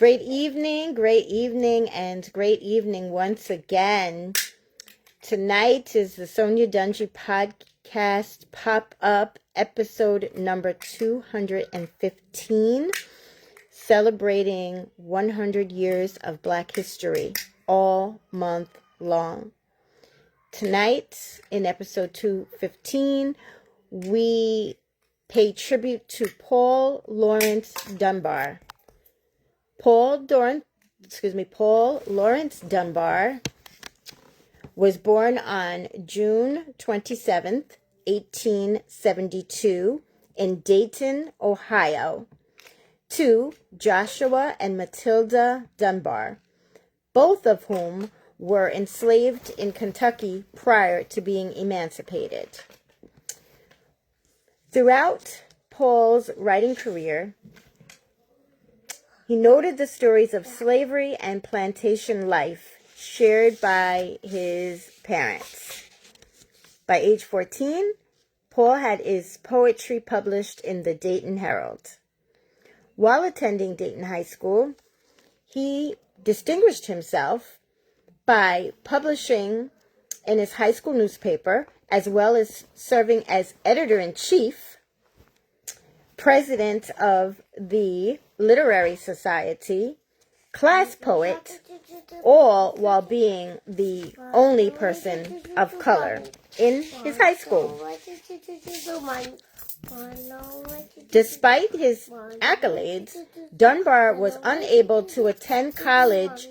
Great evening, and great evening once again. Tonight is the SONYA DUNGEE podcast pop-up episode number 215, celebrating 100 years of Black history all month long. Tonight, in episode 215, we pay tribute to Paul Laurence Dunbar. Paul Laurence Dunbar was born on June 27th, 1872, in Dayton, Ohio, to Joshua and Matilda Dunbar, both of whom were enslaved in Kentucky prior to being emancipated. Throughout Paul's writing career, he noted the stories of slavery and plantation life shared by his parents. By age 14, Paul had his poetry published in the Dayton Herald. While attending Dayton High School, he distinguished himself by publishing in his high school newspaper, as well as serving as editor-in-chief, president of the Literary Society, class poet, all while being the only person of color in his high school. Despite his accolades, Dunbar was unable to attend college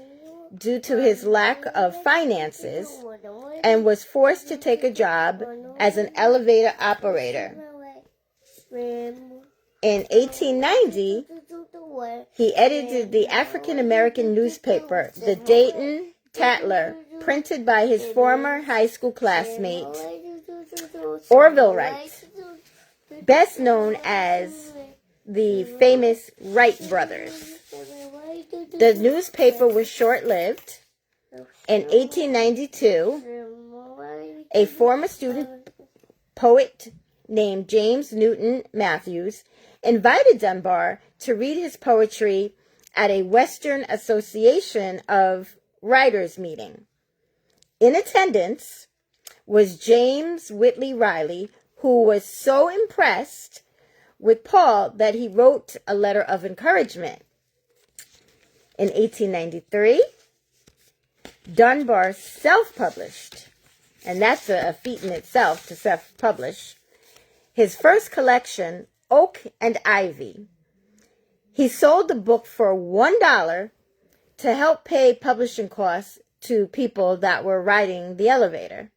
due to his lack of finances and was forced to take a job as an elevator operator. In 1890, he edited the African-American newspaper, the Dayton Tatler, printed by his former high school classmate, Orville Wright, best known as the famous Wright brothers. The newspaper was short-lived. In 1892, a former student poet named James Newton Matthews invited Dunbar to read his poetry at a Western Association of Writers meeting. In attendance was James Whitley Riley, who was so impressed with Paul that he wrote a letter of encouragement. In 1893, Dunbar self-published, and that's a feat in itself to self-publish, his first collection, Oak and Ivy. He sold the book for $1 to help pay publishing costs to people that were riding the elevator.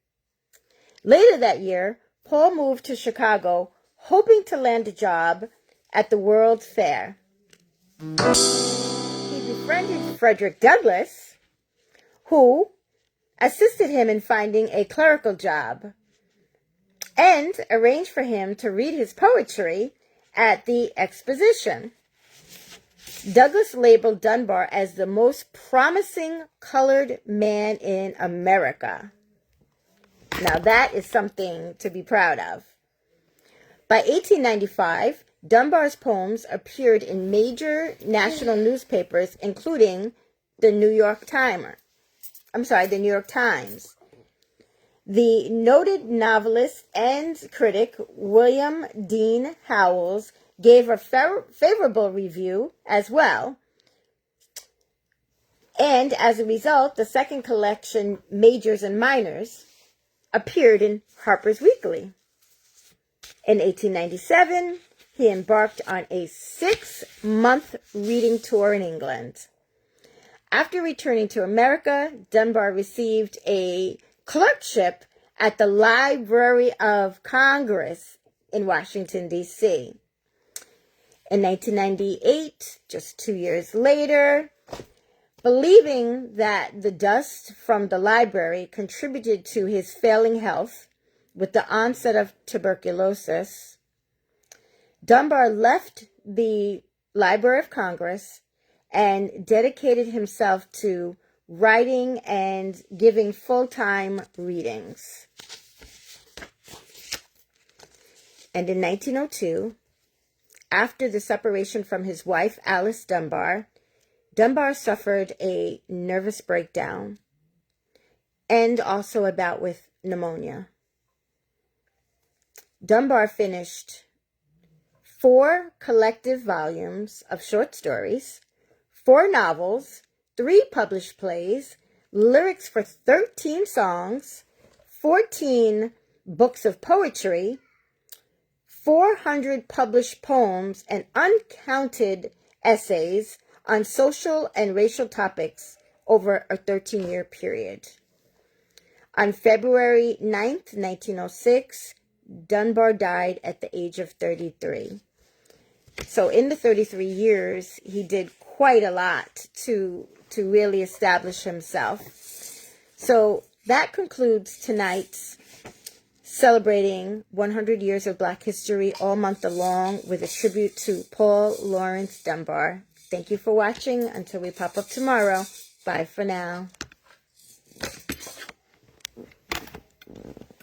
Later that year, Paul moved to Chicago, hoping to land a job at the World's Fair. He befriended Frederick Douglass, who assisted him in finding a clerical job, and arranged for him to read his poetry at the exposition. Douglass labeled Dunbar as the most promising colored man in America. Now that is something to be proud of. By 1895, Dunbar's poems appeared in major national newspapers, including the New York Times. The noted novelist and critic William Dean Howells gave a favorable review as well. And as a result, the second collection, Majors and Minors, appeared in Harper's Weekly. In 1897, he embarked on a 6-month reading tour in England. After returning to America, Dunbar received a clerkship at the Library of Congress in Washington, D.C. In 1998, just 2 years later, believing that the dust from the library contributed to his failing health with the onset of tuberculosis, Dunbar left the Library of Congress and dedicated himself to writing and giving full-time readings. And in 1902, after the separation from his wife, Alice Dunbar, Dunbar suffered a nervous breakdown and also a bout with pneumonia. Dunbar finished 4 collective volumes of short stories, 4 novels, 3 published plays, lyrics for 13 songs, 14 books of poetry, 400 published poems, and uncounted essays on social and racial topics over a 13-year period. On February 9th, 1906, Dunbar died at the age of 33. So in the 33 years, he did quite a lot to really establish himself. So that concludes tonight's celebrating 100 years of Black history all month long with a tribute to Paul Laurence Dunbar. Thank you for watching. Until we pop up tomorrow, bye for now.